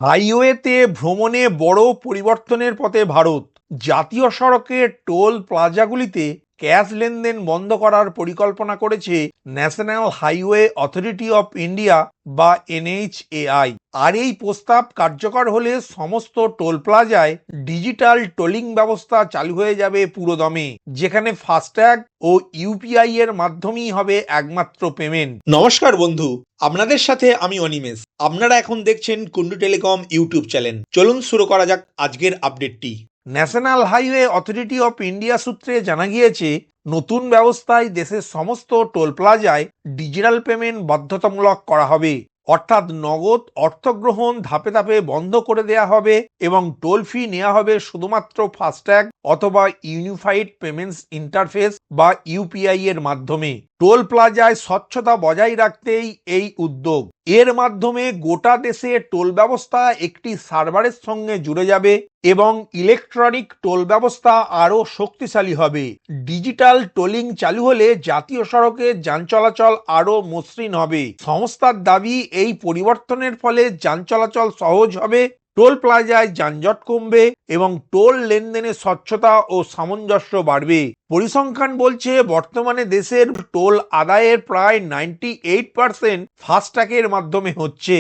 হাইওয়েতে ভ্রমণে বড় পরিবর্তনের পথে ভারত। জাতীয় সড়কের টোল প্লাজাগুলিতে ক্যাশ লেনদেন বন্ধ করার পরিকল্পনা করেছে national highway authority of India বা এনএইচএআই। আর এই প্রস্তাব কার্যকর হলে সমস্ত টোল প্লাজায় ডিজিটাল টোলিং ব্যবস্থা চালু হয়ে যাবে পুরোদমে, যেখানে ফাস্ট্যাগ ও ইউপিআই এর মাধ্যমেই হবে একমাত্র পেমেন্ট। নমস্কার বন্ধু, আপনাদের সাথে আমি অনিমেষ। আপনারা এখন দেখছেন কুন্ডু টেলিকম ইউটিউব চ্যানেল। চলুন শুরু করা যাক আজকের আপডেটটি। National highway authority of India সূত্রে জানা গিয়েছে, নতুন ব্যবস্থায় দেশের সমস্ত টোল প্লাজায় ডিজিটাল পেমেন্ট বাধ্যতামূলক করা হবে। অর্থাৎ নগদ অর্থগ্রহণ ধাপে ধাপে বন্ধ করে দেয়া হবে এবং টোল ফি নেওয়া হবে শুধুমাত্র ফাস্ট্যাগ অথবা ইউনিফাইড পেমেন্টস ইন্টারফেস বা ইউপিআই এর মাধ্যমে। টোল প্লাজায় স্বচ্ছতা বজায় রাখতেই এই উদ্যোগ। এর মাধ্যমে গোটা দেশে টোল ব্যবস্থা একটি সার্ভারের সঙ্গে জুড়ে যাবে এবং ইলেকট্রনিক টোল ব্যবস্থা আরও শক্তিশালী হবে। ডিজিটাল টোলিং চালু হলে জাতীয় সড়কে যান চলাচল আরও মসৃণ হবে। সংস্থার দাবি, এই পরিবর্তনের ফলে যান চলাচল সহজ হবে, টোল প্লাজায় যানজট কমবে এবং টোল লেনদেনে স্বচ্ছতা ও সামঞ্জস্য বাড়বে। পরিসংখ্যান বলছে, বর্তমানে দেশের টোল আদায়ের প্রায় 98% ফাস্ট্যাগের মাধ্যমে হচ্ছে।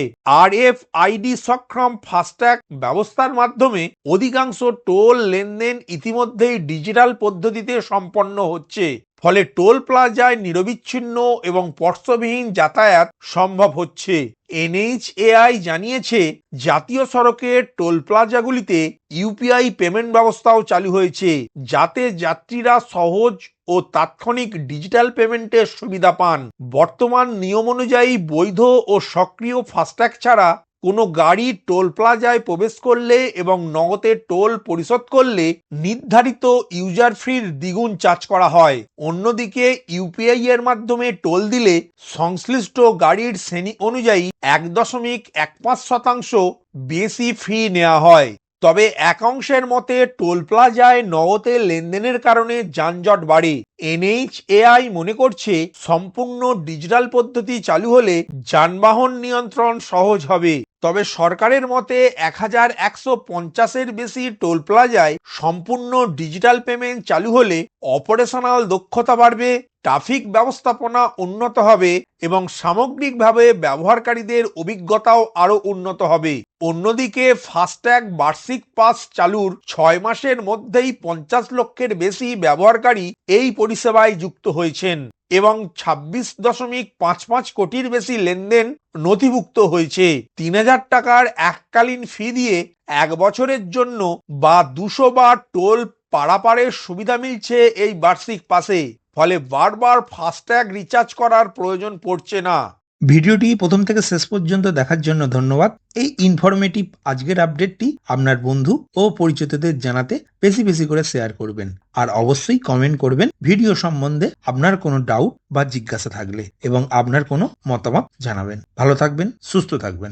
RFID সক্ষম ফাস্ট্যাগ ব্যবস্থার মাধ্যমে অধিকাংশ টোল লেনদেন ইতিমধ্যেই ডিজিটাল পদ্ধতিতে সম্পন্ন হচ্ছে। ফলে টোল প্লাজায় নিরবিচ্ছিন্ন এবং স্পর্শবিহীন যাতায়াত সম্ভব হচ্ছে। এনএইচএআই জানিয়েছে, জাতীয় সড়কের টোল প্লাজাগুলিতে ইউপিআই পেমেন্ট ব্যবস্থাও চালু হয়েছে, যাতে যাত্রীরা সহজ ও তাৎক্ষণিক ডিজিটাল পেমেন্টের সুবিধা পান। বর্তমান নিয়ম অনুযায়ী বৈধ ও সক্রিয় ফাস্ট্যাগ ছাড়া কোনো গাড়ি টোল প্লাজায় প্রবেশ করলে এবং নগদে টোল পরিশোধ করলে নির্ধারিত ইউজার ফির দ্বিগুণ চার্জ করা হয়। অন্যদিকে ইউপিআই এর মাধ্যমে টোল দিলে সংশ্লিষ্ট গাড়ির শ্রেণী অনুযায়ী 1.15% বেশি ফি নেওয়া হয়। তবে এক অংশের মতে টোল প্লাজায় নগদে লেনদেনের কারণে যানজট বাড়ে। এনএইচএআই মনে করছে, সম্পূর্ণ ডিজিটাল পদ্ধতি চালু হলে যানবাহন নিয়ন্ত্রণ সহজ হবে। তবে সরকারের মতে 1150-এর বেশি টোল প্লাজায় সম্পূর্ণ ডিজিটাল পেমেন্ট চালু হলে অপারেশনাল দক্ষতা বাড়বে, ট্রাফিক ব্যবস্থাপনা উন্নত হবে এবং সামগ্রিকভাবে ব্যবহারকারীদের অভিজ্ঞতাও আরও উন্নত হবে। অন্যদিকে ফাস্ট্যাগ বার্ষিক পাস চালুর 6 মাসের মধ্যেই 50 লক্ষের বেশি ব্যবহারকারী এই পরিষেবায় যুক্ত হয়েছেন এবং 26.55 কোটির বেশি লেনদেন নথিভুক্ত হয়েছে। 3000 টাকার এককালীন ফি দিয়ে 1 বছরের জন্য বা 200 বার টোল পারাপারের সুবিধা মিলছে এই বার্ষিক পাসে। ফলে বারবার ফাস্ট্যাগ রিচার্জ করার প্রয়োজন পড়ছে না। ভিডিওটি প্রথম থেকে শেষ পর্যন্ত দেখার জন্য ধন্যবাদ। এই ইনফরমেটিভ আজকের আপডেটটি আপনার বন্ধু ও পরিচিতদের জানাতে বেশি বেশি করে শেয়ার করবেন আর অবশ্যই কমেন্ট করবেন ভিডিও সম্বন্ধে আপনার কোনো ডাউট বা জিজ্ঞাসা থাকলে এবং আপনার কোনো মতামত জানাবেন। ভালো থাকবেন, সুস্থ থাকবেন।